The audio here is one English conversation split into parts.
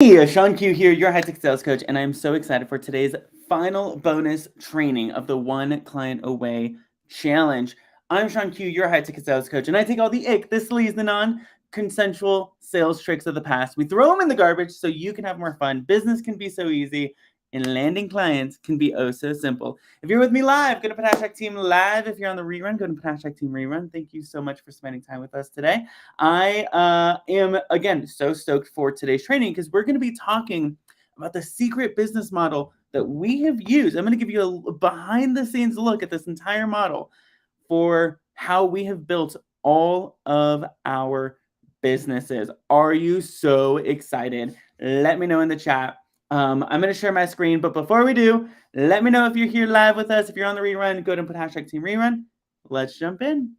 Hey, Sean Q here, your high-tech sales coach, and I'm so excited for today's final bonus training of the One Client Away Challenge. I'm Sean Q, your high-tech sales coach, and I take all the ick, the sleaze, the non-consensual sales tricks of the past. We throw them in the garbage so you can have more fun. Business can be so easy, and landing clients can be oh so simple. If you're with me live, go to Hashtag Team Live. If you're on the rerun, go to Hashtag Team Rerun. Thank you so much for spending time with us today. I am, again, so stoked for today's training because we're going to be talking about the secret business model that we have used. I'm going to give you a behind-the-scenes look at this entire model for how we have built all of our businesses. Are you so excited? Let me know in the chat. I'm going to share my screen, but before we do, let me know if you're here live with us. If you're on the rerun, go ahead and put Hashtag Team Rerun. Let's jump in.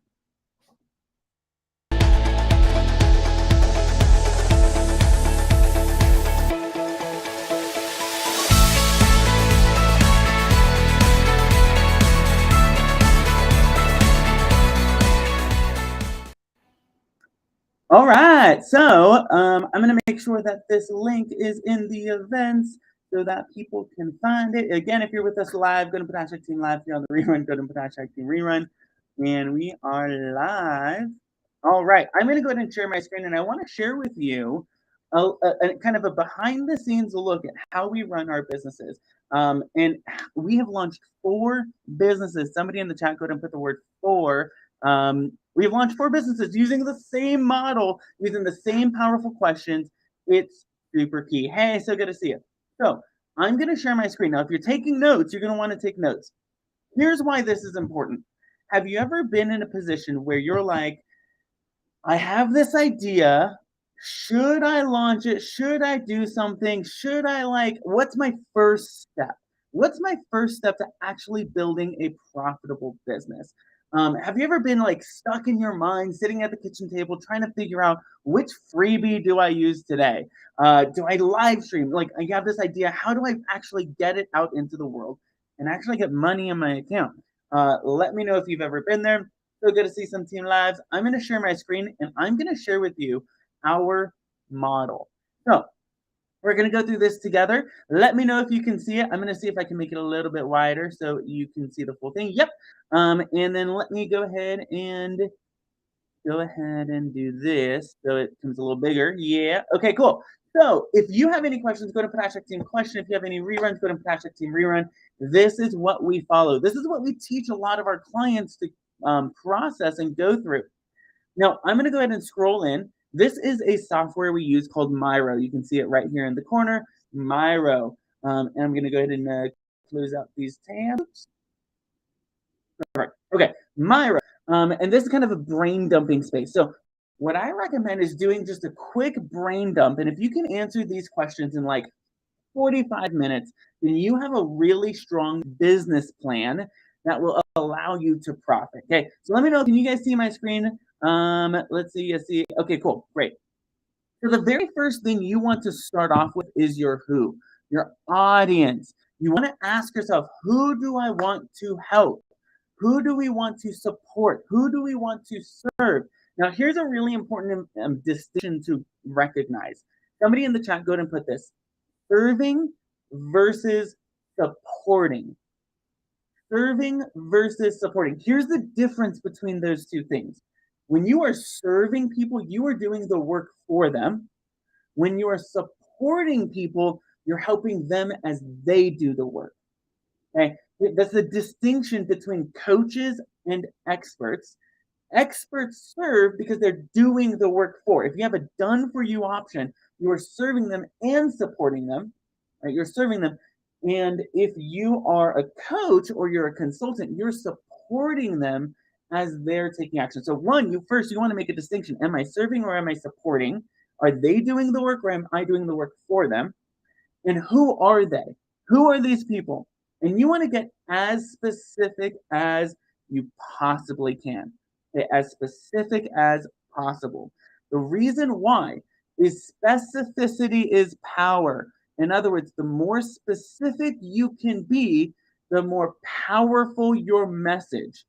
All right, so I'm going to make sure that this link is in the events so that people can find it. Again, if you're with us live, go to Hashtag Team Live. If you're on the rerun, go to Hashtag Team Rerun. And we are live. All right, I'm going to go ahead and share my screen, and I want to share with you a kind of a behind-the-scenes look at how we run our businesses. And we have launched 4 businesses. Somebody in the chat, go ahead and put the word 4. We've launched 4 businesses using the same model, using the same powerful questions. It's super key. Hey, so good to see you. So I'm going to share my screen. Now, if you're taking notes, you're going to want to take notes. Here's why this is important. Have you ever been in a position where you're like, I have this idea. Should I launch it? Should I do something? Should I what's my first step? What's my first step to actually building a profitable business? Have you ever been stuck in your mind, sitting at the kitchen table, trying to figure out which freebie do I use today? Do I live stream? I have this idea. How do I actually get it out into the world and actually get money in my account? Let me know if you've ever been there. So good to see some team lives. I'm going to share my screen and I'm going to share with you our model. So we're going to go through this together. Let me know if you can see it. I'm going to see if I can make it a little bit wider so you can see the full thing. Yep. And then let me go ahead and do this so it becomes a little bigger. Yeah. Okay, cool. So if you have any questions, go to Hashtag Team Question. If you have any reruns, go to Hashtag Team Rerun. This is what we follow. This is what we teach a lot of our clients to process and go through. Now, I'm going to go ahead and scroll in. This is a software we use called Miro. You can see it right here in the corner, Miro. And I'm going to go ahead and close out these tabs. All right. Okay, Miro. And this is kind of a brain dumping space. So what I recommend is doing just a quick brain dump. And if you can answer these questions in 45 minutes, then you have a really strong business plan that will allow you to profit. Okay, so let me know. Can you guys see my screen? Let's see. You see. Okay, cool. Great. So the very first thing you want to start off with is your who, your audience. You want to ask yourself, who do I want to help? Who do we want to support? Who do we want to serve? Now, here's a really important distinction to recognize. Somebody in the chat, go ahead and put this. Serving versus supporting. Serving versus supporting. Here's the difference between those two things. When you are serving people, you are doing the work for them. When you are supporting people, you're helping them as they do the work. Okay? That's the distinction between coaches and experts. Experts serve because they're doing the work for. If you have a done for you option, you are serving them and supporting them. Right? You're serving them. And if you are a coach or you're a consultant, you're supporting them as they're taking action. So one, you want to make a distinction. Am I serving or am I supporting? Are they doing the work or am I doing the work for them? And who are they? Who are these people? And you want to get as specific as you possibly can. Okay, as specific as possible. The reason why is specificity is power. In other words, the more specific you can be, the more powerful your message.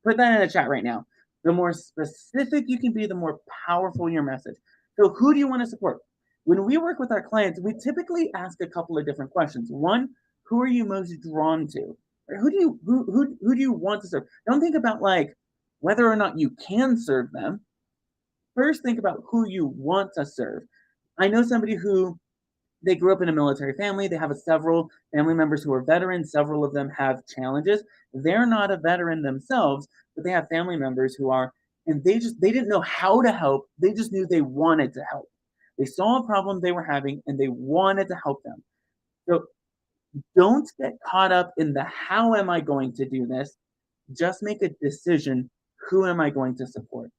Put that in the chat right now. The more specific you can be, the more powerful your message. So who do you want to support? when we work with our clients, we typically ask a couple of different questions. One, who are you most drawn to? Or who do you want to serve? Don't think about like whether or not you can serve them. First, think about who you want to serve. I know somebody who they grew up in a military family. They have several family members who are veterans. Several of them have challenges. They're not a veteran themselves, but they have family members who are, and they didn't know how to help. They just knew they wanted to help. They saw a problem they were having and they wanted to help them. So don't get caught up in the how am I going to do this? Just make a decision. Who am I going to support?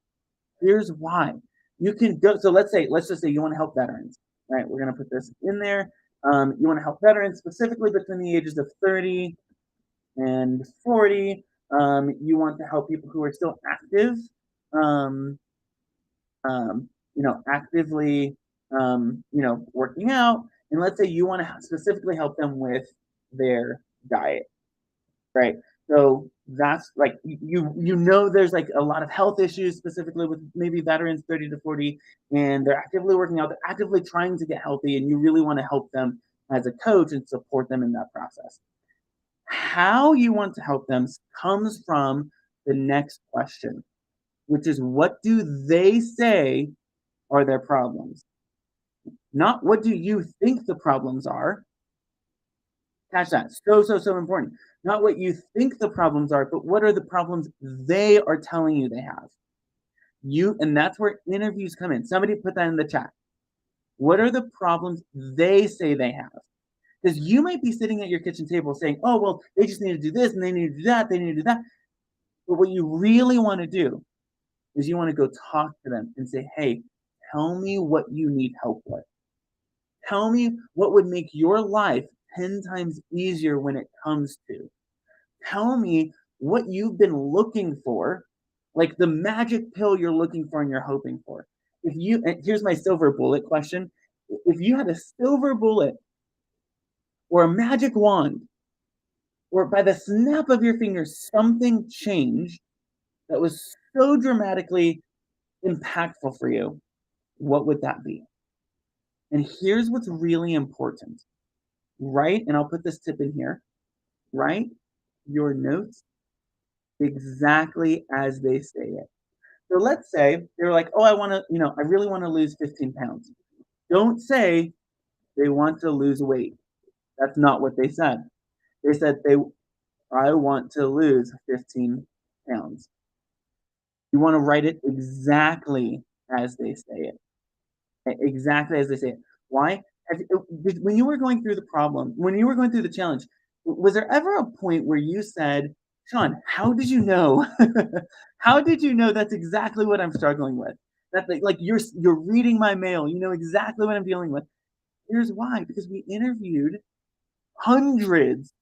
Here's why. You can go. So let's just say you want to help veterans, right? We're going to put this in there. You want to help veterans specifically between the ages of 30 and 40. You want to help people who are still active, um, actively, working out. And let's say you want to specifically help them with their diet, right? So that's like there's like a lot of health issues specifically with maybe veterans 30 to 40, and they're actively working out, they're actively trying to get healthy, and you really want to help them as a coach and support them in that process. How you want to help them comes from the next question, which is what do they say are their problems? Not what do you think the problems are. Catch that. So important. Not what you think the problems are, but what are the problems they are telling you they have. And that's where interviews come in. Somebody put that in the chat. What are the problems they say they have? Because you might be sitting at your kitchen table saying, oh, well, they just need to do this and they need to do that, they need to do that. But what you really want to do is you want to go talk to them and say, hey, tell me what you need help with. Tell me what would make your life 10 times easier when it comes to. Tell me what you've been looking for, like the magic pill you're looking for and you're hoping for. Here's my silver bullet question. If you had a silver bullet or a magic wand, or by the snap of your fingers, something changed that was so dramatically impactful for you, what would that be? And here's what's really important. Write, and I'll put this tip in here, write your notes exactly as they say it. So let's say they're like, oh, I really want to lose 15 pounds. Don't say they want to lose weight. That's not what they said. They said I want to lose 15 pounds. You want to write it exactly as they say it. Exactly as they say it. Why? When you were going through the problem, when you were going through the challenge, was there ever a point where you said, Sean, how did you know? How did you know that's exactly what I'm struggling with? That like you're reading my mail, you know exactly what I'm dealing with. Here's why, because we interviewed hundreds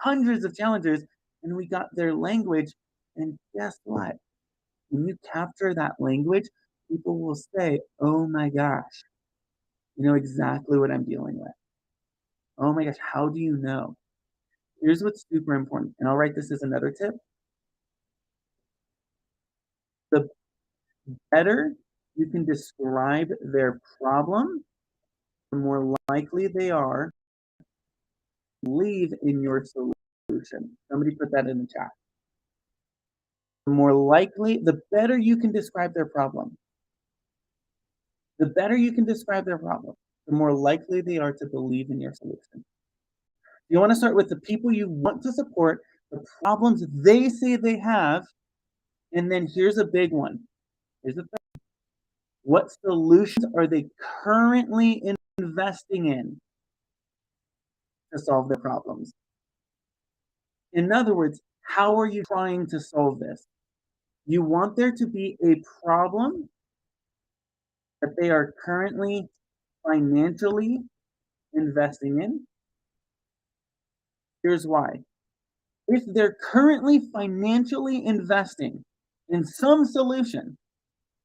of challengers and we got their language. And guess what? When you capture that language, people will say, oh my gosh, you know exactly what I'm dealing with. Oh my gosh, how do you know? Here's what's super important, and I'll write this as another tip. The better you can describe their problem, the more likely they are to believe in your solution. Somebody put that in the chat. The better you can describe their problem, the more likely they are to believe in your solution. You want to start with the people you want to support, the problems they say they have, and then here's a big one. Here's the thing. What solutions are they currently investing in to solve their problems? In other words, how are you trying to solve this? You want there to be a problem that they are currently financially investing in. Here's why. If they're currently financially investing in some solution,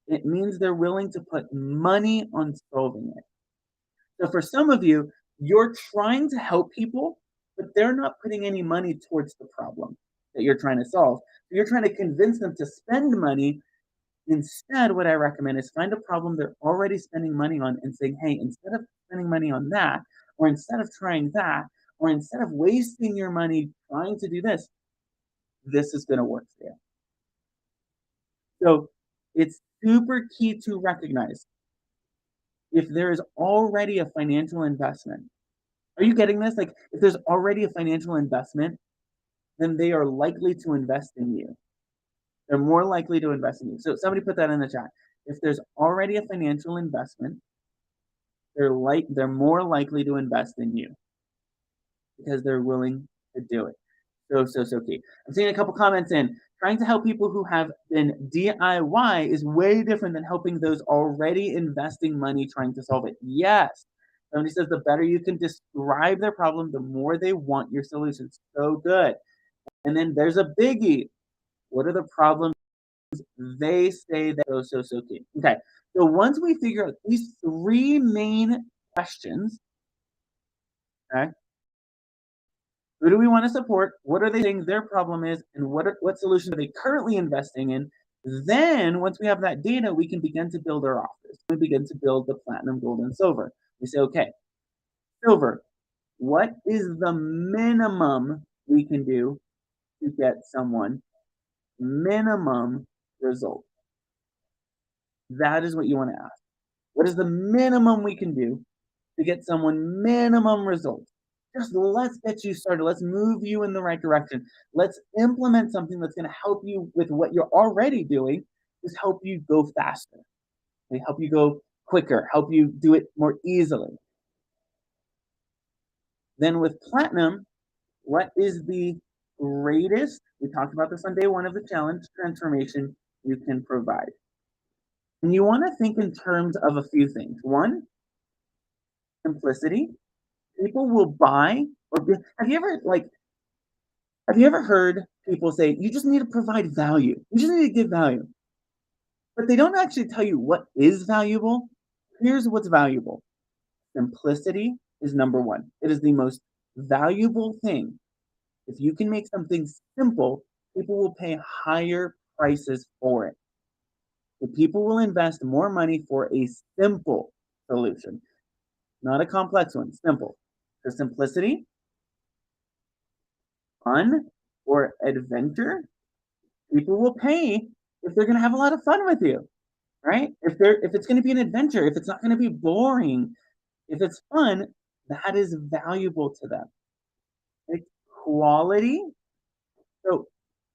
it means they're willing to put money on solving it. So for some of you, you're trying to help people, but they're not putting any money towards the problem that you're trying to solve. You're trying to convince them to spend money Instead, what I recommend is find a problem they're already spending money on and saying, hey, instead of spending money on that, or instead of trying that, or instead of wasting your money trying to do this, this is going to work for you. So it's super key to recognize if there is already a financial investment. Are you getting this? Like, if there's already a financial investment, then they are likely to invest in you. They're more likely to invest in you. So somebody put that in the chat. If there's already a financial investment, they're more likely to invest in you because they're willing to do it. So key. I'm seeing a couple comments in. Trying to help people who have been DIY is way different than helping those already investing money trying to solve it. Yes. Somebody says the better you can describe their problem, the more they want your solution. So good. And then there's a biggie. What are the problems they say that so key? Okay. So once we figure out these three main questions, okay, who do we want to support? What are they saying their problem is? And what solution are they currently investing in? Then, once we have that data, we can begin to build our offers. We begin to build the platinum, gold, and silver. We say, okay, silver, what is the minimum we can do to get someone minimum result? That is what you want to ask. What is the minimum we can do to get someone minimum results? Just let's get you started. Let's move you in the right direction. Let's implement something that's going to help you with what you're already doing. Just help you go faster. They help you go quicker, help you do it more easily. Then with platinum, what is the greatest, we talked about this on day one of the challenge, transformation you can provide? And you want to think in terms of a few things. One, simplicity. People will buy have you ever heard people say you just need to provide value? You just need to give value. But they don't actually tell you what is valuable. Here's what's valuable. Simplicity is number one. It is the most valuable thing. If you can make something simple, people will pay higher prices for it. So people will invest more money for a simple solution, not a complex one, simple. So simplicity, fun, or adventure, people will pay if they're going to have a lot of fun with you, right? If it's going to be an adventure, if it's not going to be boring, if it's fun, that is valuable to them. Like quality, so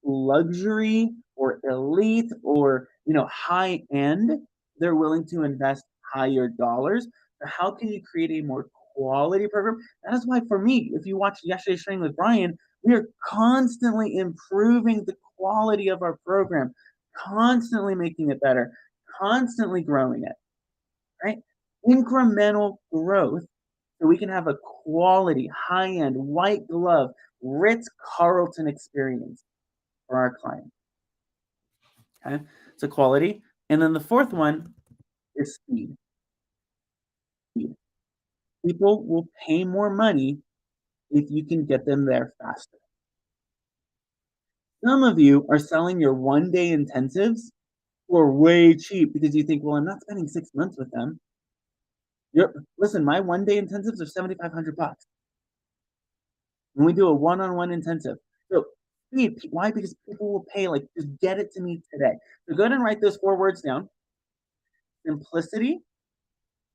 luxury or elite or high end, they're willing to invest higher dollars. So how can you create a more quality program? That is why for me, if you watch yesterday's training with Brian, we are constantly improving the quality of our program, constantly making it better, constantly growing it, right? Incremental growth so we can have a quality, high-end, white glove, Ritz-Carlton experience for our client. Okay, so quality. And then the fourth one is speed. People will pay more money if you can get them there faster. Some of you are selling your one-day intensives for way cheap because you think, well, I'm not spending 6 months with them. Listen, my one-day intensives are $7,500. When we do a one-on-one intensive. So why? Because people will pay, like, just get it to me today. So go ahead and write those 4 words down. Simplicity,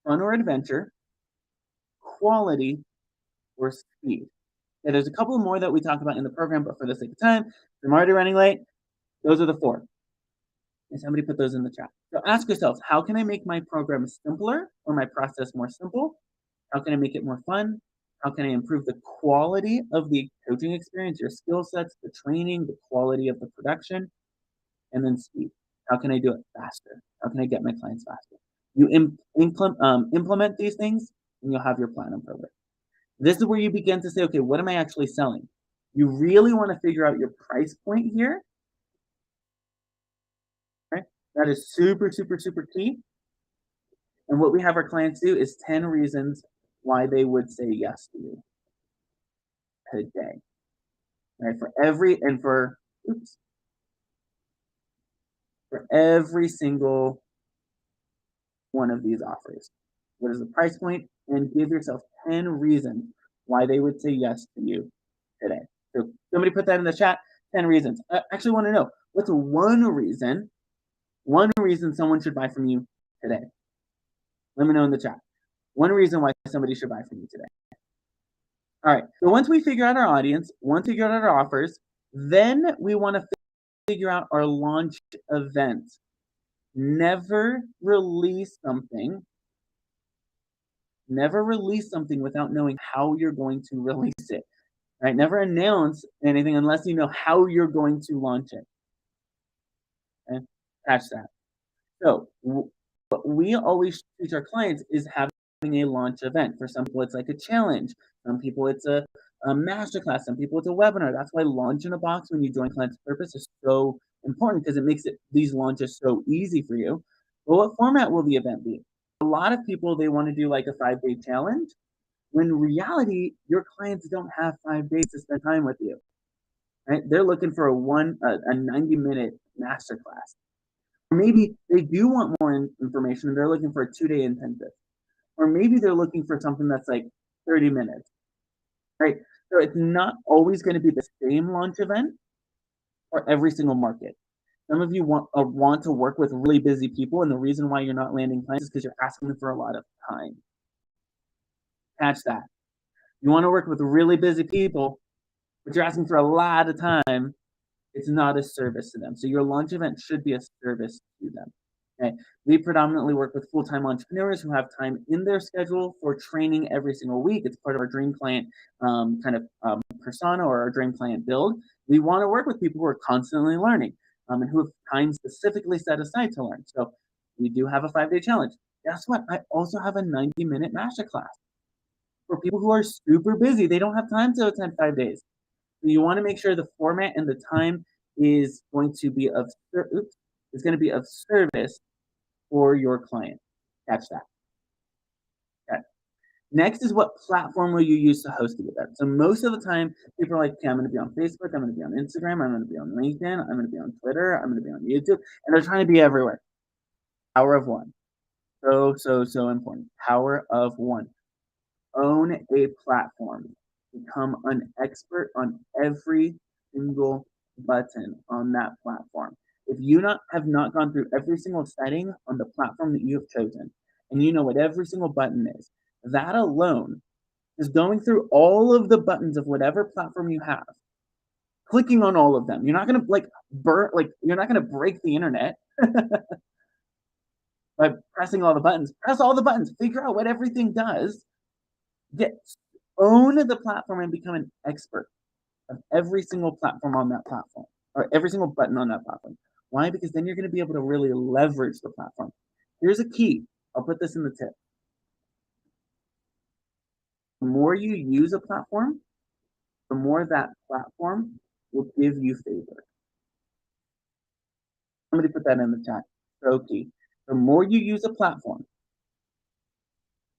fun or adventure, quality, or speed. Yeah, there's a couple more that we talk about in the program, but for the sake of time, I'm already running late. Those are the 4. And somebody put those in the chat. So ask yourself, how can I make my program simpler or my process more simple? How can I make it more fun? How can I improve the quality of the coaching experience, your skill sets, the training, the quality of the production, and then speed? How can I do it faster? How can I get my clients faster? You implement these things, and you'll have your platinum program. This is where you begin to say, okay, what am I actually selling? You really want to figure out your price point here. Right? That is super, super, super key. And what we have our clients do is 10 reasons why they would say yes to you today. Right? For for every single one of these offers. What is the price point? And give yourself 10 reasons why they would say yes to you today. So somebody put that in the chat, 10 reasons. I actually want to know, what's one reason someone should buy from you today? Let me know in the chat. One reason why somebody should buy from you today. All right, so once we figure out our audience, once we figure out our offers, then we want to figure out our launch event. Never release something without knowing how you're going to release it. Right? Never announce anything unless you know how you're going to launch it. Okay? Catch that. So what we always teach our clients is having a launch event. For some people, it's like a challenge. Some people, it's a masterclass. Some people, it's a webinar. That's why launch in a box when you join Client's Purpose is so important, because it makes these launches so easy for you. But what format will the event be? A lot of people, they want to do like a 5-day challenge, when in reality, your clients don't have 5 days to spend time with you. Right? They're looking for a 90-minute masterclass. Or maybe they do want more information and they're looking for a 2-day intensive. Or maybe they're looking for something that's like 30 minutes, right? So it's not always going to be the same launch event for every single market. Some of you want to work with really busy people, and the reason why you're not landing clients is because you're asking them for a lot of time. Catch that. You want to work with really busy people, but you're asking for a lot of time. It's not a service to them. So your launch event should be a service to them. Okay. We predominantly work with full-time entrepreneurs who have time in their schedule for training every single week. It's part of our dream client persona, or our dream client build. We want to work with people who are constantly learning and who have time specifically set aside to learn. So we do have a 5-day challenge. Guess what? I also have a 90-minute masterclass for people who are super busy. They don't have time to attend 5 days. So you want to make sure the format and the time is going to be of service for your client. Catch that. Okay. Next is, what platform will you use to host the event? So most of the time, people are like, okay, I'm going to be on Facebook, I'm going to be on Instagram, I'm going to be on LinkedIn, I'm going to be on Twitter, I'm going to be on YouTube, and they're trying to be everywhere. Power of one. So important. Power of one. Own a platform. Become an expert on every single button on that platform. If you have not gone through every single setting on the platform that you have chosen, and you know what every single button is, that alone is going through all of the buttons of whatever platform you have, clicking on all of them. You're not gonna you're not gonna break the internet by pressing all the buttons. Press all the buttons. Figure out what everything does. Own the platform and become an expert of every single platform on that platform, or every single button on that platform. Why? Because then you're going to be able to really leverage the platform. Here's a key. I'll put this in the tip. The more you use a platform, the more that platform will give you favor. Somebody put that in the chat. So key. The more you use a platform,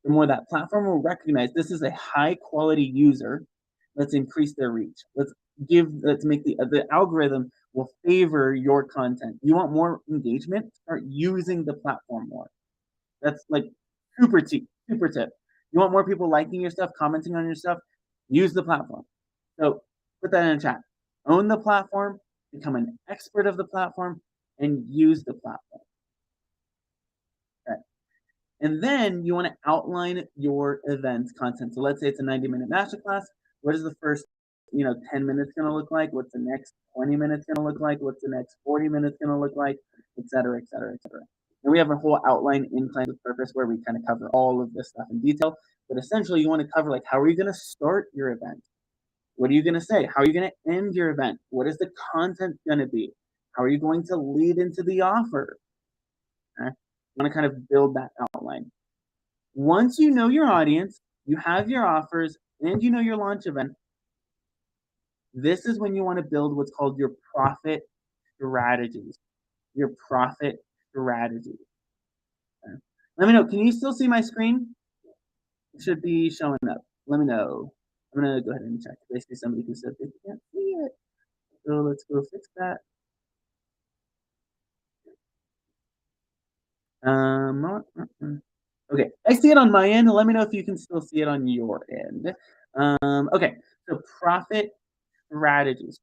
the more that platform will recognize this is a high quality user. Let's increase their reach. Let's make the algorithm will favor your content. You want more engagement? Start using the platform more. That's like super tip. You want more people liking your stuff, commenting on your stuff? Use the platform. So put that in the chat. Own the platform, become an expert of the platform, and use the platform. Okay. And then you want to outline your event content. So let's say it's a 90-minute masterclass. What is the first 10 minutes going to look like? What's the next 20 minutes going to look like? What's the next 40 minutes going to look like? Et cetera, et cetera, et cetera. And we have a whole outline in Clients with Purpose where we kind of cover all of this stuff in detail. But essentially, you want to cover, like, how are you going to start your event? What are you going to say? How are you going to end your event? What is the content going to be? How are you going to lead into the offer? Okay? You want to kind of build that outline. Once you know your audience, you have your offers, and you know your launch event, this is when you want to build what's called your profit strategies. Your profit strategy. Okay. Let me know. Can you still see my screen? It should be showing up. Let me know. I'm going to go ahead and check. I see somebody who said they can't see it. So let's go fix that. Okay, I see it on my end. Let me know if you can still see it on your end. Okay, so profit strategies.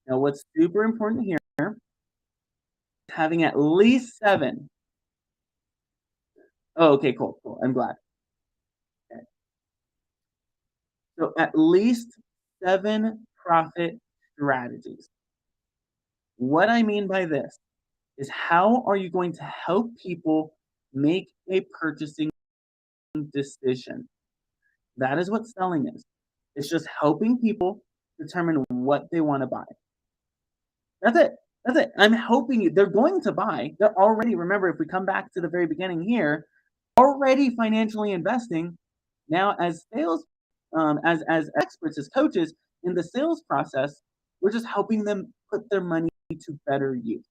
Now, what's super important here is having at least 7. Oh, okay, cool, cool. I'm glad. Okay. So at least 7 profit strategies. What I mean by this is how are you going to help people make a purchasing decision? That is what selling is. It's just helping people determine what they want to buy. That's it. That's it. I'm helping you. They're going to buy. They're already, remember, if we come back to the very beginning here, already financially investing. Now, as sales, as experts, as coaches in the sales process, we're just helping them put their money to better use.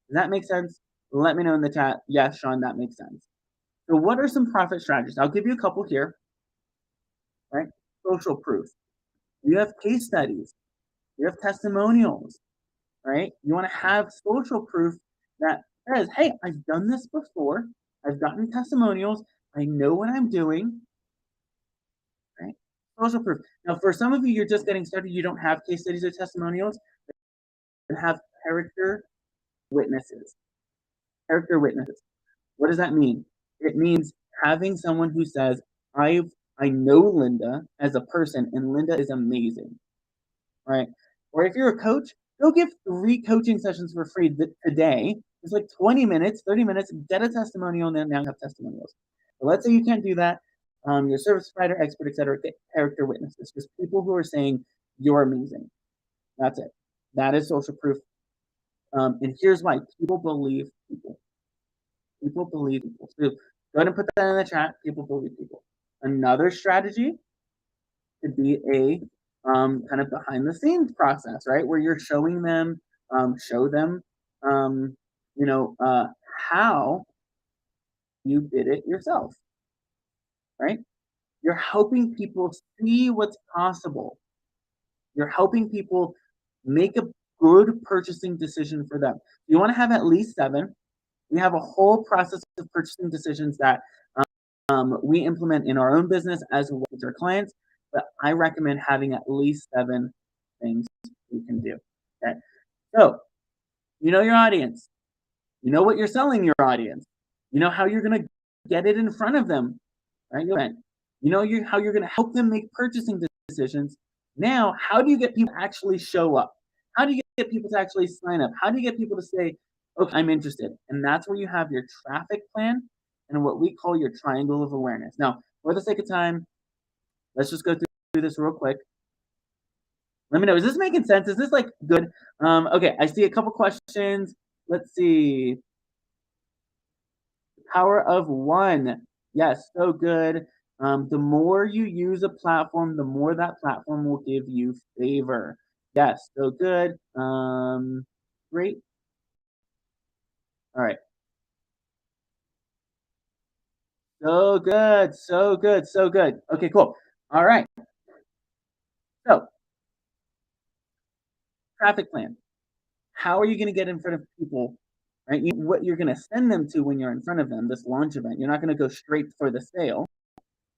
Does that make sense? Let me know in the chat. Yes, Sean, that makes sense. So, what are some profit strategies? I'll give you a couple here. Right? Social proof. You have case studies. You have testimonials. Right? You want to have social proof that says, hey, I've done this before. I've gotten testimonials. I know what I'm doing. Right? Social proof. Now, for some of you, you're just getting started. You don't have case studies or testimonials. You have character witnesses. Character witnesses. What does that mean? It means having someone who says, I know Linda as a person, and Linda is amazing. Right? Or if you're a coach, go give 3 coaching sessions for free today. It's like 20 minutes, 30 minutes, get a testimonial, and then now you have testimonials. But let's say you can't do that. Your service provider, expert, etc. Get character witnesses, just people who are saying you're amazing. That's it. That is social proof. And here's why: people believe people. People believe people. So go ahead and put that in the chat. People believe people. Another strategy could be a kind of behind the scenes process, right? Where you're showing them, show them, um, you know, how you did it yourself, right? You're helping people see what's possible. You're helping people make a good purchasing decision for them. You want to have at least 7. We have a whole process of purchasing decisions that we implement in our own business as well as our clients, but I recommend having at least 7 things you can do. Okay. So you know your audience. You know what you're selling your audience. You know how you're going to get it in front of them, right? You know how you're going to help them make purchasing decisions. Now, how do you get people to actually show up? How do you get people to actually sign up? How do you get people to say, okay, I'm interested? And that's where you have your traffic plan and what we call your triangle of awareness. Now, for the sake of time, let's just go through this real quick. Let me know. Is this making sense? Is this like good? Okay, I see a couple questions. Let's see. Power of 1. Yes, so good. The more you use a platform, the more that platform will give you favor. Yes, so good. Great. All right. So good, so good, so good. Okay, cool. All right. So, traffic plan. How are you going to get in front of people, right? What you're going to send them to when you're in front of them, this launch event. You're not going to go straight for the sale.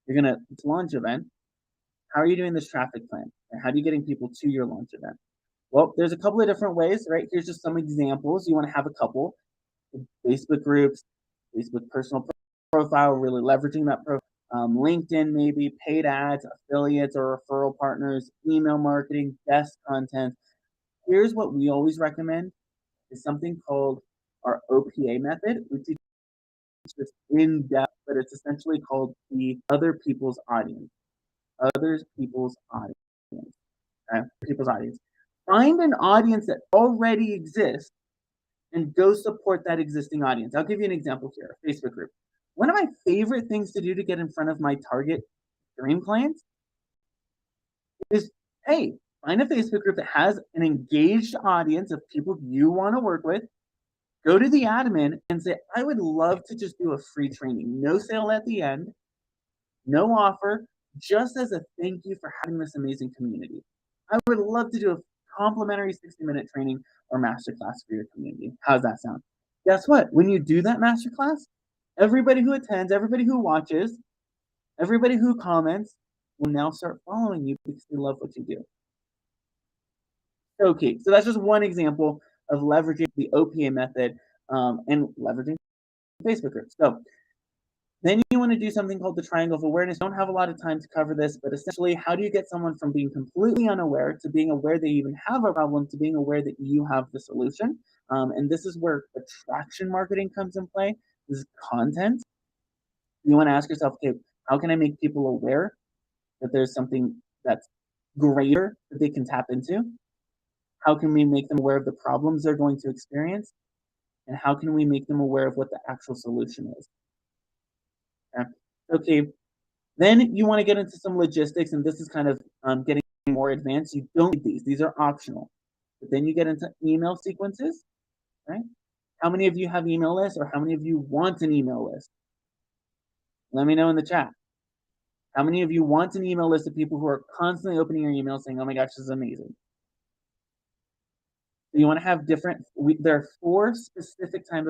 You're going to, it's launch event. How are you doing this traffic plan? How are you getting people to your launch event? Well, there's a couple of different ways, right? Here's just some examples. You want to have a couple. Facebook groups, Facebook personal profile, really leveraging that profile. LinkedIn, maybe paid ads, affiliates or referral partners, email marketing, guest content. Here's what we always recommend is something called our OPA method. We teach this in depth, but it's essentially called the other people's audience. Other people's audience. Okay? People's audience. Find an audience that already exists and go support that existing audience. I'll give you an example here, a Facebook group. One of my favorite things to do to get in front of my target dream clients is, hey, find a Facebook group that has an engaged audience of people you want to work with. Go to the admin and say, I would love to just do a free training. No sale at the end, no offer, just as a thank you for having this amazing community. I would love to do a complimentary 60-minute training or masterclass for your community. How's that sound? Guess what? When you do that masterclass, everybody who attends, everybody who watches, everybody who comments will now start following you because they love what you do. So key. So that's just one example of leveraging the OPA method and leveraging Facebook groups. So then you want to do something called the triangle of awareness. I don't have a lot of time to cover this, but essentially, how do you get someone from being completely unaware to being aware they even have a problem to being aware that you have the solution? And this is where attraction marketing comes in play. This is content. You want to ask yourself, okay, how can I make people aware that there's something that's greater that they can tap into? How can we make them aware of the problems they're going to experience? And how can we make them aware of what the actual solution is? Okay, then you want to get into some logistics, and this is kind of getting more advanced. You don't need these are optional. But then you get into email sequences, right? How many of you have email lists, or how many of you want an email list? Let me know in the chat. How many of you want an email list of people who are constantly opening your email saying, oh my gosh, this is amazing? So you want to have different, there are 4 specific type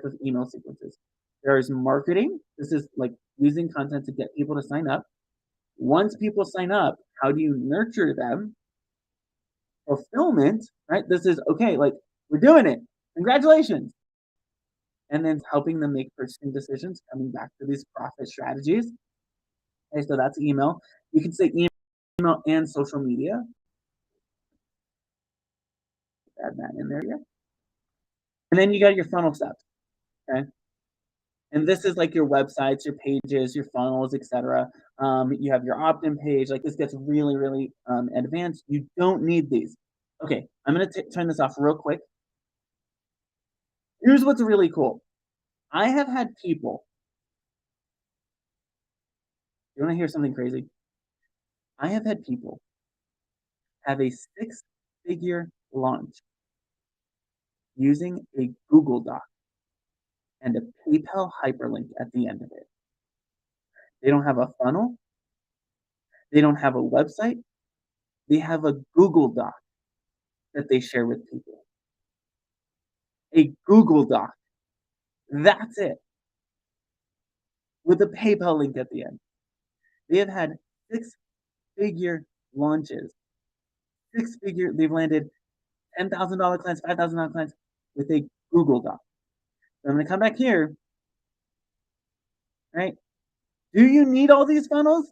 of email sequences. There's marketing. This is like using content to get people to sign up. Once people sign up, how do you nurture them? Fulfillment, right? This is okay, like we're doing it. Congratulations. And then helping them make purchasing decisions, coming back to these profit strategies. Okay, so that's email. You can say email and social media. Add that in there. Yeah. And then you got your funnel steps. Okay. And this is like your websites, your pages, your funnels, etc. You have your opt-in page. Like this gets really, really advanced. You don't need these. Okay, I'm gonna turn this off real quick. Here's what's really cool. I have had people. You want to hear something crazy? I have had people have a 6-figure launch using a Google Doc and a PayPal hyperlink at the end of it. They don't have a funnel. They don't have a website. They have a Google Doc that they share with people. A Google Doc. That's it. With a PayPal link at the end. They have had 6-figure launches. They've landed $10,000 clients, $5,000 clients with a Google Doc. So I'm going to come back here, right? Do you need all these funnels?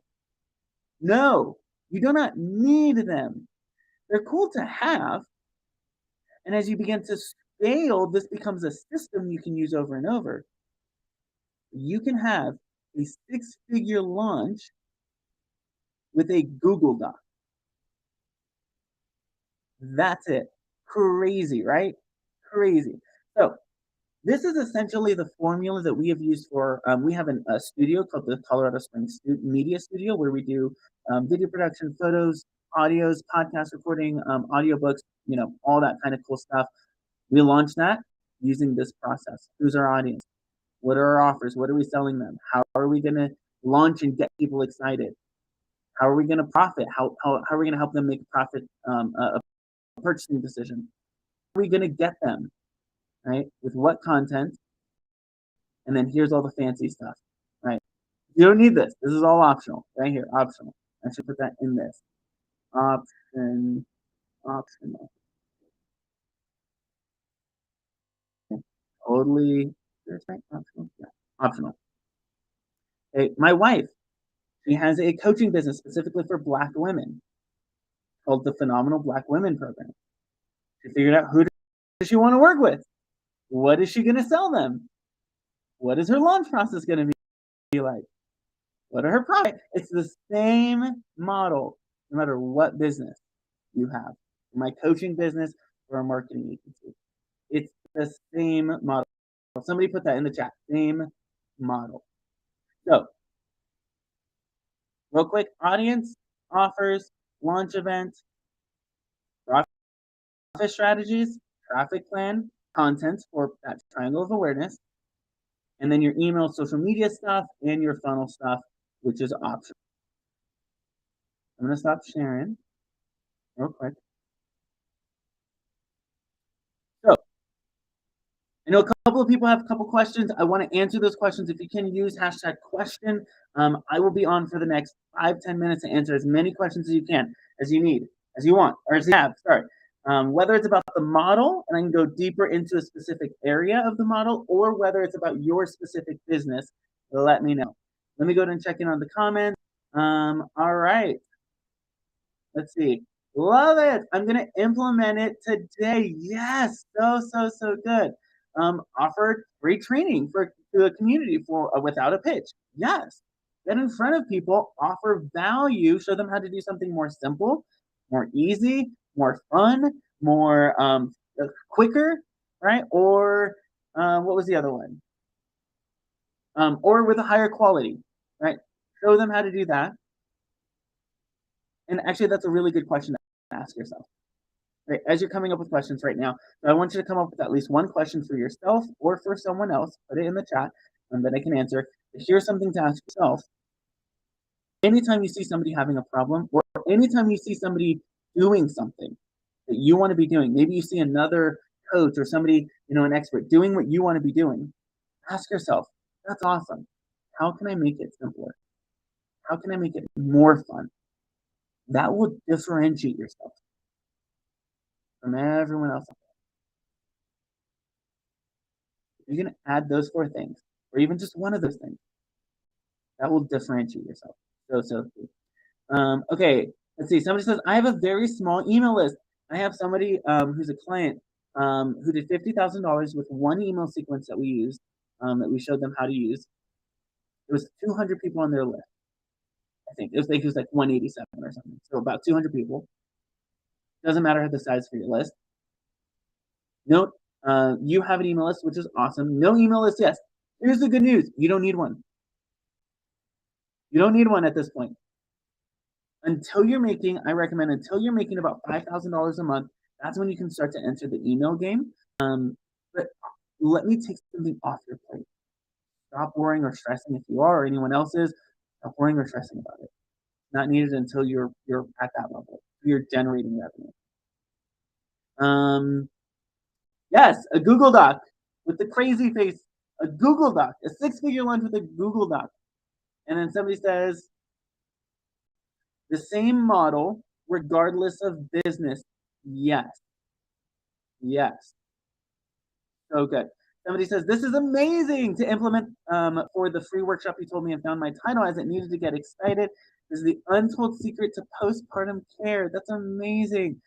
No, you do not need them. They're cool to have. And as you begin to scale, this becomes a system you can use over and over. You can have a 6-figure launch with a Google Doc. That's it. Crazy, right? Crazy. So this is essentially the formula that we have used for, we have a studio called the Colorado Springs Media Studio where we do video production, photos, audios, podcast recording, audiobooks, all that kind of cool stuff. We launched that using this process. Who's our audience? What are our offers? What are we selling them? How are we going to launch and get people excited? How are we going to profit? How are we going to help them make a profit, a purchasing decision? How are we going to get them, right? With what content? And then here's all the fancy stuff, right? You don't need this. This is all optional, right here, optional. I should put that in this. Optional. Totally, right? Optional, yeah, optional. Okay, my wife, she has a coaching business specifically for Black women called the Phenomenal Black Women Program. She figured out who does she want to work with? What is she going to sell them? What is her launch process going to be like? What are her profits? It's the same model no matter what business you have. My coaching business or a marketing agency. It's the same model. Somebody put that in the chat. Same model. So, real quick, audience, offers, launch event, profit strategies, traffic plan, content for that triangle of awareness, and then your email, social media stuff, and your funnel stuff, which is optional. I'm going to stop sharing real quick. So, I know a couple of people have a couple questions. I want to answer those questions. If you can use hashtag question, I will be on for the next 5-10 minutes to answer as many questions as you can, as you need, as you want, or as you have. Sorry. Whether it's about the model, and I can go deeper into a specific area of the model, or whether it's about your specific business, let me know. Let me go ahead and check in on the comments. All right. Let's see. Love it. I'm going to implement it today. Yes. So good. Offered free training to a community for without a pitch. Yes. Get in front of people, offer value, show them how to do something more simple, more easy, more fun, more quicker, right? Or what was the other one? Or with a higher quality, right? Show them how to do that. And actually, that's a really good question to ask yourself. Right, as you're coming up with questions right now, so I want you to come up with at least one question for yourself or for someone else. Put it in the chat that I can answer. Here's something to ask yourself. Anytime you see somebody having a problem, or anytime you see somebody doing something that you want to be doing, maybe you see another coach or somebody, an expert doing what you want to be doing, ask yourself, that's awesome. How can I make it simpler? How can I make it more fun? That will differentiate yourself from everyone else. You're going to add those 4 things, or even just one of those things. That will differentiate yourself. So okay, let's see. Somebody says, I have a very small email list. I have somebody who's a client who did $50,000 with one email sequence that we used, that we showed them how to use. It was 200 people on their list. I think it was like 187 or something. So about 200 people. Doesn't matter the size for your list. Note, you have an email list, which is awesome. No email list, yes. Here's the good news. You don't need one. You don't need one at this point. I recommend until you're making about $5,000 a month, that's when you can start to enter the email game. But let me take something off your plate. Stop worrying or stressing if you are, or anyone else is. Stop worrying or stressing about it. Not needed until you're at that level. You're generating revenue. Yes, a Google Doc with the crazy face. A Google Doc, a 6-figure lunch with a Google Doc. And then somebody says, the same model, regardless of business. Yes. Yes. So good. Somebody says, this is amazing to implement for the free workshop you told me, and found my title as it needed to get excited. This is the untold secret to postpartum care. That's amazing.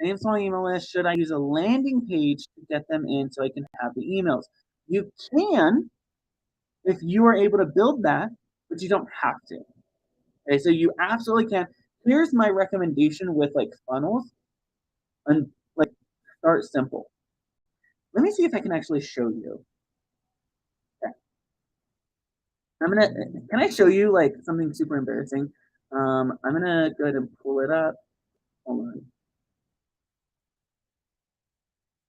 Same small email list. Should I use a landing page to get them in so I can have the emails? You can if you are able to build that, but you don't have to. Okay, so you absolutely can. Here's my recommendation with like funnels, and like start simple. Let me see if I can actually show you. Okay. Can I show you like something super embarrassing? I'm gonna go ahead and pull it up. Hold on.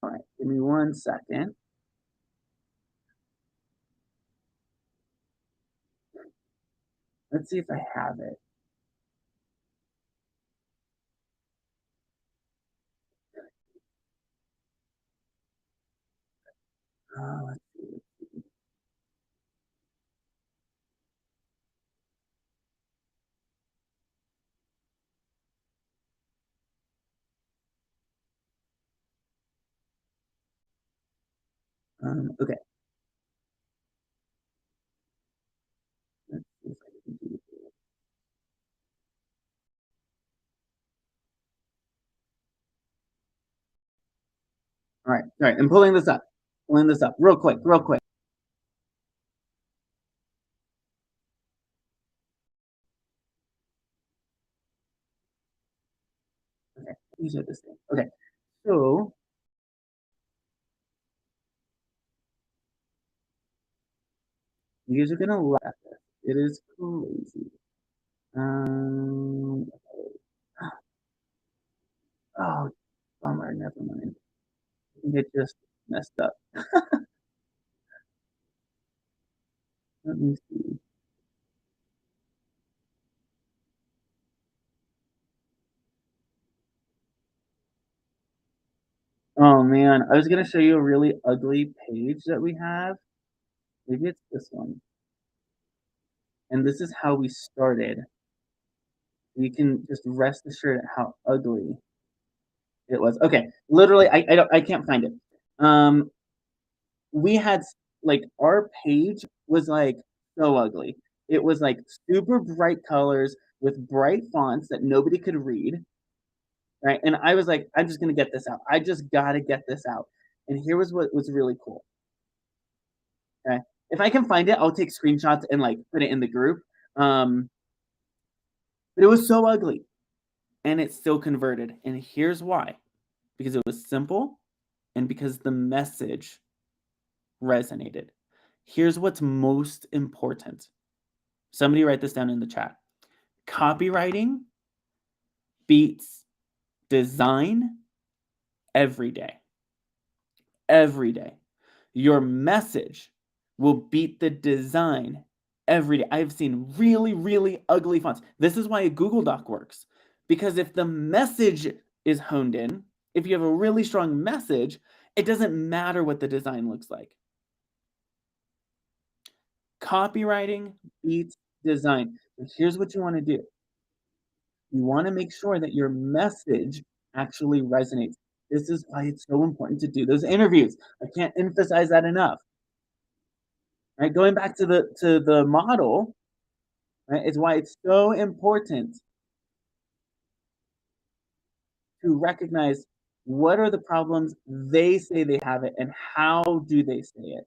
All right, give me 1 second. Let's see if I have it. Let's see. Okay. Let's see if I can do it. All right. I'm pulling this up. Real quick. Okay, these are the same. Okay, so you guys are gonna laugh at this. It is crazy. Oh, bummer. Never mind. I think it just messed up. Let me see. Oh man, I was gonna show you a really ugly page that we have. Maybe it's this one. And this is how we started. You can just rest assured at how ugly it was. Okay, literally, I can't find it. Um, we had like our page was like so ugly. It was like super bright colors with bright fonts that nobody could read, right? And I was like, I'm just gonna get this out. I just gotta get this out. And here was what was really cool. Okay, if I can find it, I'll take screenshots and like put it in the group. Um, but it was so ugly, and it still converted. And here's why: because it was simple, and because the message resonated. Here's what's most important. Somebody write this down in the chat. Copywriting beats design every day. Every day. Your message will beat the design every day. I've seen really, really ugly fonts. This is why a Google Doc works. Because if the message is honed in, if you have a really strong message, it doesn't matter what the design looks like. Copywriting beats design. And here's what you want to do. You want to make sure that your message actually resonates. This is why it's so important to do those interviews. I can't emphasize that enough. Right? Going back to the model, right, is why it's so important to recognize what are the problems they say they have it and how do they say it.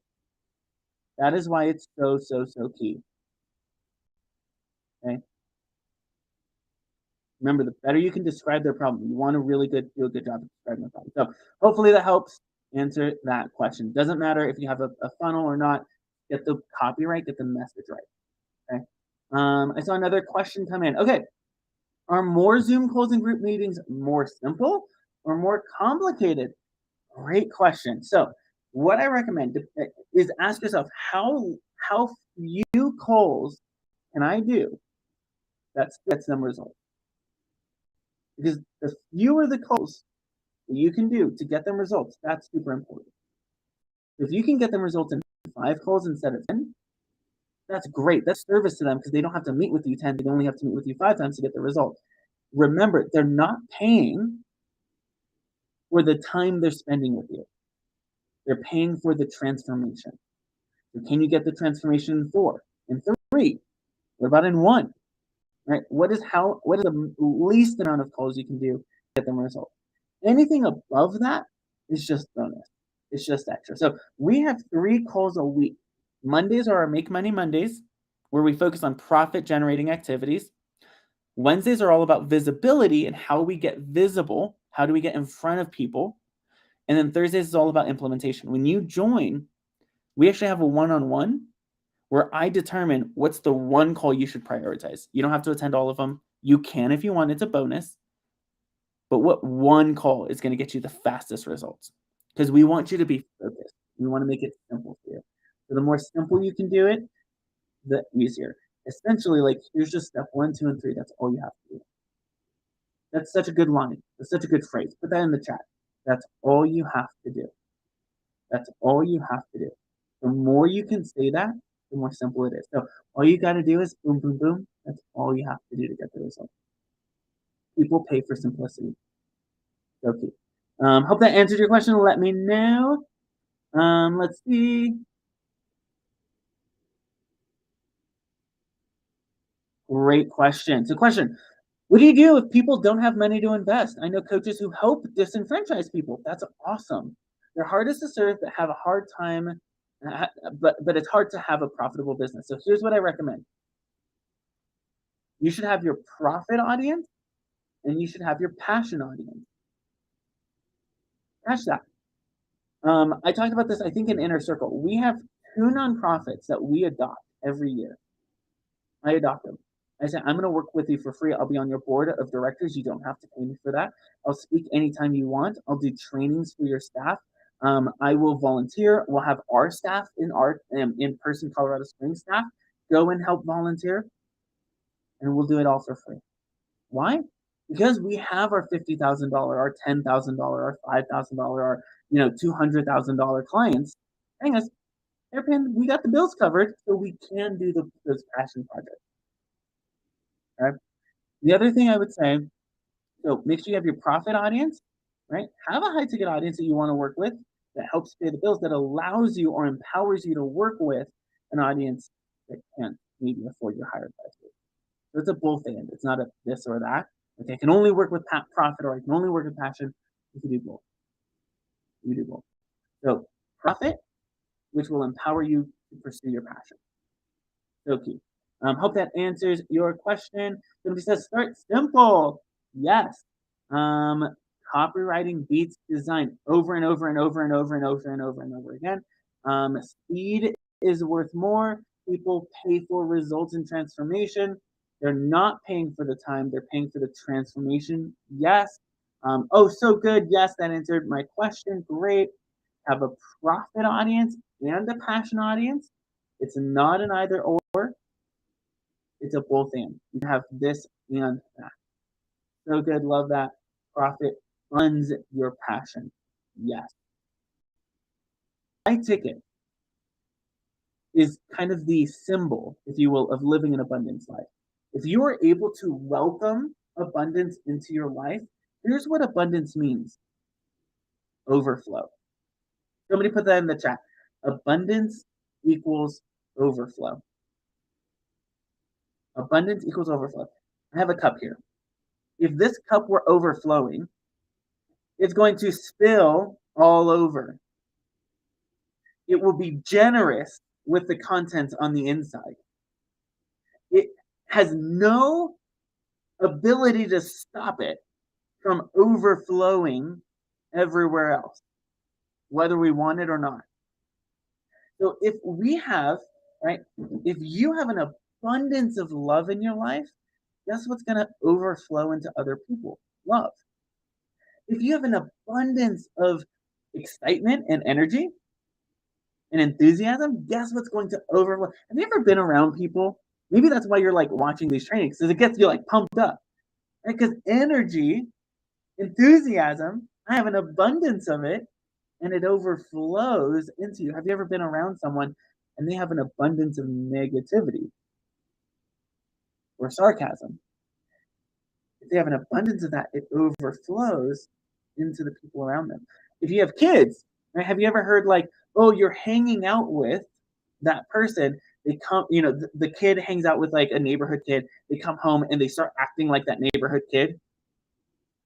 That is why it's so, so, so key. Okay. Remember, the better you can describe their problem, you want to really do a good job of describing the problem. So hopefully that helps answer that question. Doesn't matter if you have a funnel or not, get the copy right, get the message right. Okay. I saw another question come in. Okay. Are more Zoom calls and group meetings more simple or more complicated? Great question. So what I recommend is ask yourself how few calls can I do that gets them results? Because the fewer the calls that you can do to get them results, that's super important. If you can get them results in 5 calls instead of 10, that's great. That's service to them because they don't have to meet with you 10, they only have to meet with you 5 times to get the result. Remember, they're not paying for the time they're spending with you. They're paying for the transformation. So can you get the transformation in 4, in 3? What about in 1? Right? What is the least amount of calls you can do to get them a result? Anything above that is just bonus. It's just extra. So we have 3 calls a week. Mondays are our Make Money Mondays, where we focus on profit generating activities. Wednesdays are all about visibility and how we get visible. How do we get in front of people? And then Thursdays is all about implementation. When you join, we actually have a one-on-one where I determine what's the one call you should prioritize. You don't have to attend all of them. You can if you want, it's a bonus. But what one call is going to get you the fastest results? Because we want you to be focused. We want to make it simple for you. So the more simple you can do it, the easier. Essentially, like here's just step 1, 2, and 3. That's all you have to do. That's such a good line. That's such a good phrase. Put that in the chat. That's all you have to do. That's all you have to do. The more you can say that, the more simple it is. So all you got to do is boom, boom, boom. That's all you have to do to get the result. People pay for simplicity. Okay. Hope that answered your question. Let me know. Let's see. Great question. So question, what do you do if people don't have money to invest? I know coaches who help disenfranchise people. That's awesome. They're hardest to serve, but have a hard time, but it's hard to have a profitable business. So here's what I recommend. You should have your profit audience and you should have your passion audience. Catch that. I talked about this, I think, in Inner Circle. We have 2 nonprofits that we adopt every year. I adopt them. I say, I'm going to work with you for free. I'll be on your board of directors. You don't have to pay me for that. I'll speak anytime you want. I'll do trainings for your staff. I will volunteer. We'll have our staff in our in-person Colorado Springs staff go and help volunteer, and we'll do it all for free. Why? because we have our $50,000, our $10,000, our $5,000, our $200,000 clients paying us. They're paying. We got the bills covered, so we can do those passion projects. Right. The other thing I would say, so make sure you have your profit audience, right? Have a high ticket audience that you want to work with that helps pay the bills, that allows you or empowers you to work with an audience that can't maybe afford your higher price. So it's a both and. It's not a this or that. Okay, I can only work with profit or I can only work with passion. You can do both. You do both. So profit, which will empower you to pursue your passion. So key. Hope that answers your question. Somebody says start simple. Yes. Copywriting beats design over and over and over and over and over and over and over again. Speed is worth more. People pay for results and transformation. They're not paying for the time. They're paying for the transformation. Yes. Oh, so good. Yes, that answered my question. Great. Have a profit audience and a passion audience. It's not an either or. It's a both and. You have this and that. So good. Love that. Profit funds your passion. Yes. High ticket is kind of the symbol, if you will, of living an abundance life. If you are able to welcome abundance into your life, here's what abundance means: overflow. Somebody put that in the chat. Abundance equals overflow. Abundance equals overflow. I have a cup here. If this cup were overflowing, it's going to spill all over. It will be generous with the contents on the inside. It has no ability to stop it from overflowing everywhere else, whether we want it or not. So if we have, right, if you have an abundance of love in your life, guess what's going to overflow into other people? Love. If you have an abundance of excitement and energy and enthusiasm, guess what's going to overflow? Have you ever been around people? Maybe that's why you're like watching these trainings, because it gets you like pumped up, right? Because energy, enthusiasm, I have an abundance of it, and it overflows into you. Have you ever been around someone and they have an abundance of negativity or sarcasm? If they have an abundance of that, it overflows into the people around them. If you have kids, right, have you ever heard like, oh, you're hanging out with that person? They come, the kid hangs out with like a neighborhood kid. They come home and they start acting like that neighborhood kid.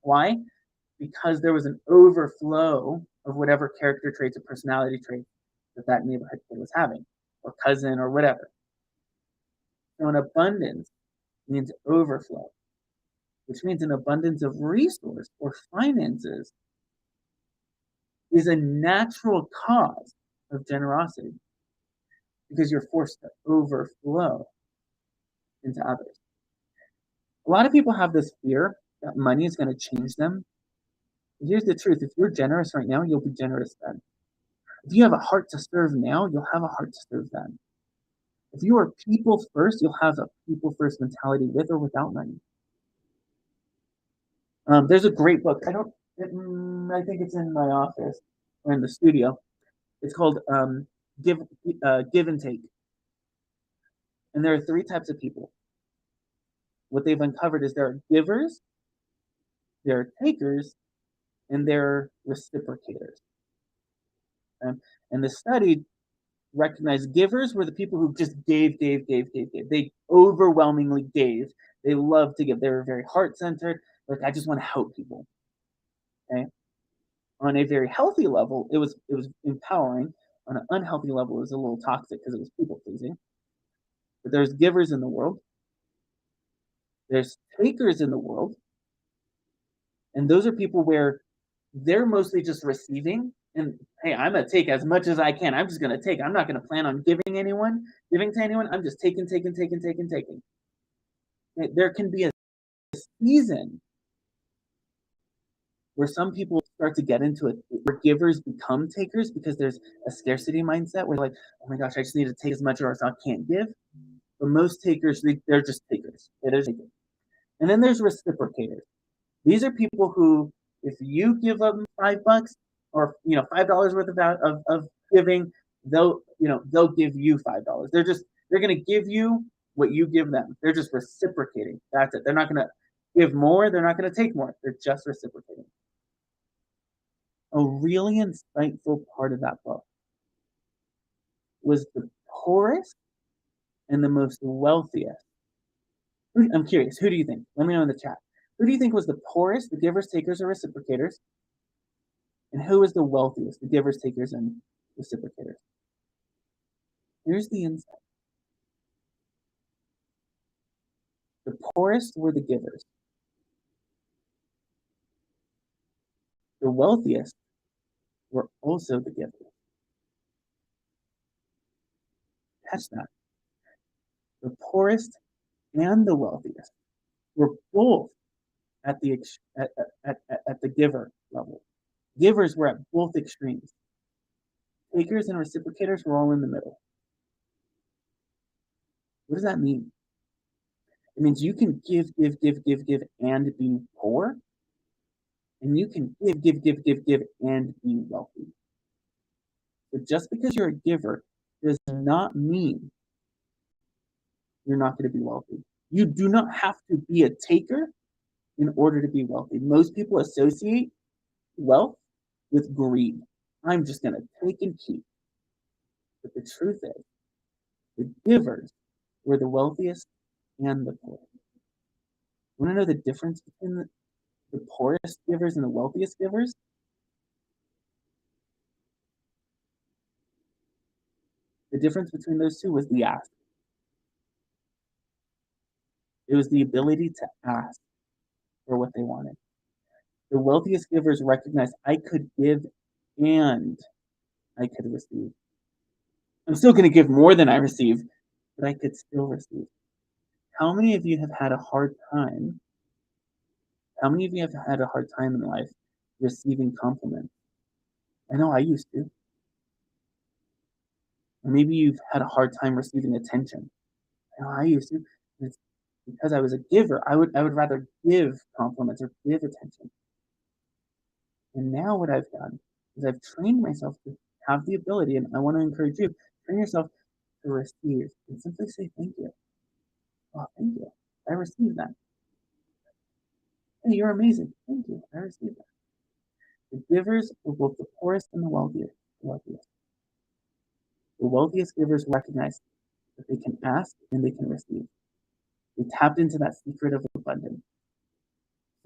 Why? Because there was an overflow of whatever character traits or personality traits that neighborhood kid was having, or cousin, or whatever. So an abundance means overflow, which means an abundance of resource or finances is a natural cause of generosity because you're forced to overflow into others. A lot of people have this fear that money is going to change them. Here's the truth. If you're generous right now, you'll be generous then. If you have a heart to serve now, you'll have a heart to serve then. If you are people first, you'll have a people first mentality with or without money. There's a great book. I think it's in my office or in the studio. It's called Give and Take. And there are 3 types of people. What they've uncovered is there are givers, there are takers, and there are reciprocators. And the study recognized givers were the people who just gave. They overwhelmingly gave. They loved to give. They were very heart-centered. Like, I just want to help people. Okay. On a very healthy level, it was empowering. On an unhealthy level, it was a little toxic because it was people-pleasing. But there's givers in the world. There's takers in the world. And those are people where they're mostly just receiving. And hey, I'm going to take as much as I can. I'm just going to take. I'm not going to plan on giving to anyone. I'm just taking. There can be a season where some people start to get into it, where givers become takers because there's a scarcity mindset where like, oh my gosh, I just need to take as much or else I can't give. But most takers, they're just takers. They're takers. And then there's reciprocators. These are people who, if you give them $5 or $5 worth of giving, they'll give you $5. They're gonna give you what you give them. They're just reciprocating. That's it. They're not gonna give more. They're not gonna take more. They're just reciprocating. A really insightful part of that book was the poorest and the most wealthiest. I'm curious, who do you think? Let me know in the chat. Who do you think was the poorest, the givers, takers, or reciprocators? And who was the wealthiest, the givers, takers, and reciprocators? Here's the insight. The poorest were the givers. The wealthiest were also the givers. Catch that. The poorest and the wealthiest were both at the giver level. Givers were at both extremes. Takers and reciprocators were all in the middle. What does that mean? It means you can give, and be poor. And you can give, and be wealthy. But just because you're a giver does not mean you're not going to be wealthy. You do not have to be a taker in order to be wealthy. Most people associate wealth with greed. I'm just going to take and keep. But the truth is, the givers were the wealthiest and the poorest. Want to know the difference between the poorest givers and the wealthiest givers? The difference between those two was the ask. It was the ability to ask for what they wanted. The wealthiest givers recognized I could give and I could receive. I'm still going to give more than I receive, but I could still receive. How many of you have had a hard time? How many of you have had a hard time in life receiving compliments? I know I used to. Or maybe you've had a hard time receiving attention. I know I used to. It's because I was a giver. I would rather give compliments or give attention. And now what I've done is I've trained myself to have the ability, and I want to encourage you, train yourself to receive and simply say thank you. Oh, thank you. I received that. Hey, you're amazing. Thank you. I received that. The givers were both the poorest and the wealthiest. The wealthiest givers recognize that they can ask and they can receive. They tapped into that secret of abundance.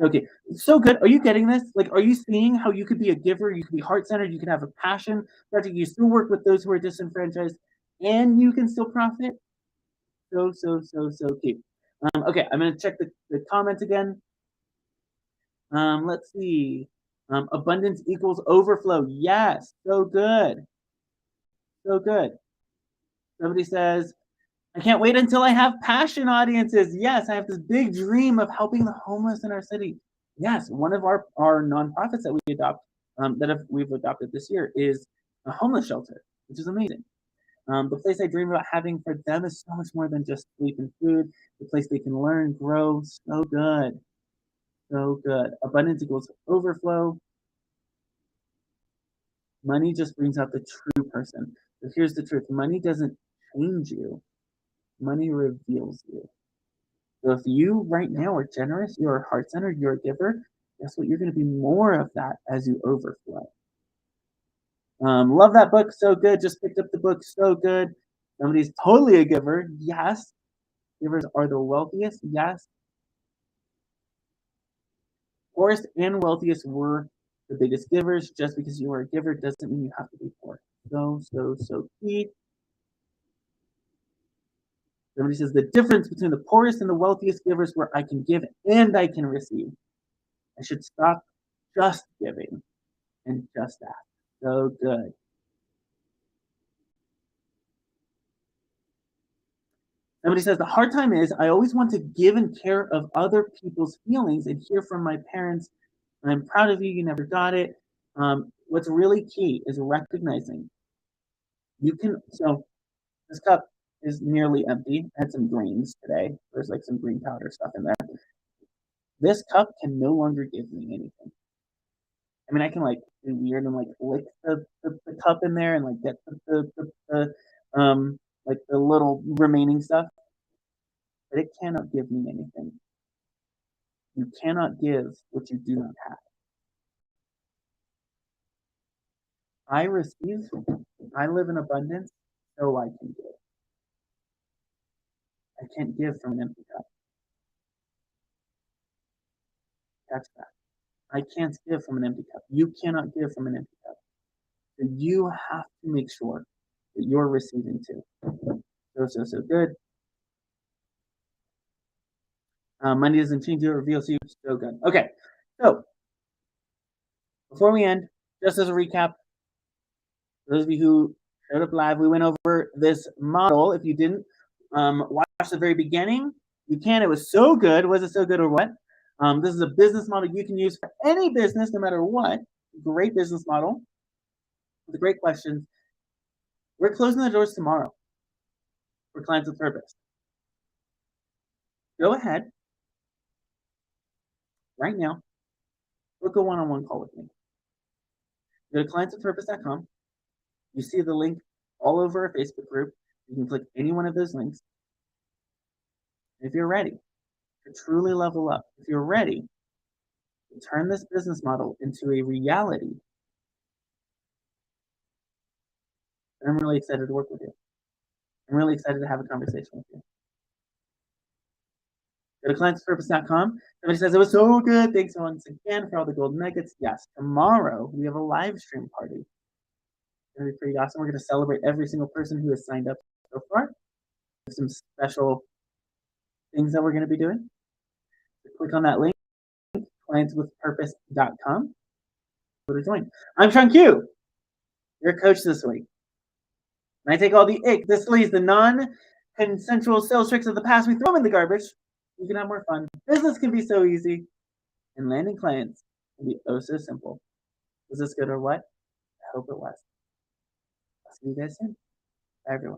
Okay, so good. Are you getting this? Like, are you seeing how you could be a giver? You can be heart-centered. You can have a passion project. You still work with those who are disenfranchised, and you can still profit. So key. Okay, I'm gonna check the comments again. Let's see. Abundance equals overflow. Yes, so good. So good. Somebody says, I can't wait until I have passion audiences. Yes, I have this big dream of helping the homeless in our city. Yes, one of our nonprofits that we adopt, we've adopted this year is a homeless shelter, which is amazing. The place I dream about having for them is so much more than just sleep and food. The place they can learn, grow, so good. So good. Abundance equals overflow. Money just brings out the true person. So here's the truth. Money doesn't change you. Money reveals you. So if you right now are generous, you're heart-centered, you're a giver, guess what? You're going to be more of that as you overflow. Love that book. So good. Just picked up the book. So good. Somebody's totally a giver. Yes. Givers are the wealthiest. Yes. Poorest and wealthiest were the biggest givers. Just because you are a giver doesn't mean you have to be poor. So key. Somebody says the difference between the poorest and the wealthiest givers where I can give and I can receive. I should stop just giving and just ask. So good. Somebody says the hard time is I always want to give and care of other people's feelings and hear from my parents. I'm proud of you. You never got it. What's really key is recognizing you can. So this cup is nearly empty. I had some greens today. There's like some green powder stuff in there. This cup can no longer give me anything. I mean, I can like be weird and like lick the cup in there and like get like the little remaining stuff, but it cannot give me anything. You cannot give what you do not have. I receive, I live in abundance, so I can give. I can't give from an empty cup. Catch that. I can't give from an empty cup. You cannot give from an empty cup. So you have to make sure that you're receiving too. So good. Money doesn't change you, it reveals you. So good. Okay. So before we end, just as a recap, for those of you who showed up live, we went over this model. If you didn't watch the very beginning, you can. It was so good. Was it so good or what? This is a business model you can use for any business, no matter what. Great business model with great questions. We're closing the doors tomorrow for Clients with Purpose. Go ahead right now. Book a one-on-one call with me. Go to clientswithpurpose.com. You see the link all over our Facebook group. You can click any one of those links. If you're ready to truly level up, if you're ready to turn this business model into a reality, then I'm really excited to work with you. I'm really excited to have a conversation with you. Go to clientswithpurpose.com. Somebody says, it was so good. Thanks once again for all the gold nuggets. Yes, tomorrow we have a live stream party. It's going to be pretty awesome. We're going to celebrate every single person who has signed up so far. There's some special things that we're going to be doing. So click on that link, clientswithpurpose.com. To join. I'm Sean Q, your coach this week. And I take all the ick, the sleaze, the non-consensual sales tricks of the past, we throw them in the garbage. You can have more fun. Business can be so easy, and landing clients can be oh so simple. Was this good or what? I hope it was. I'll see you guys soon. Bye, everyone.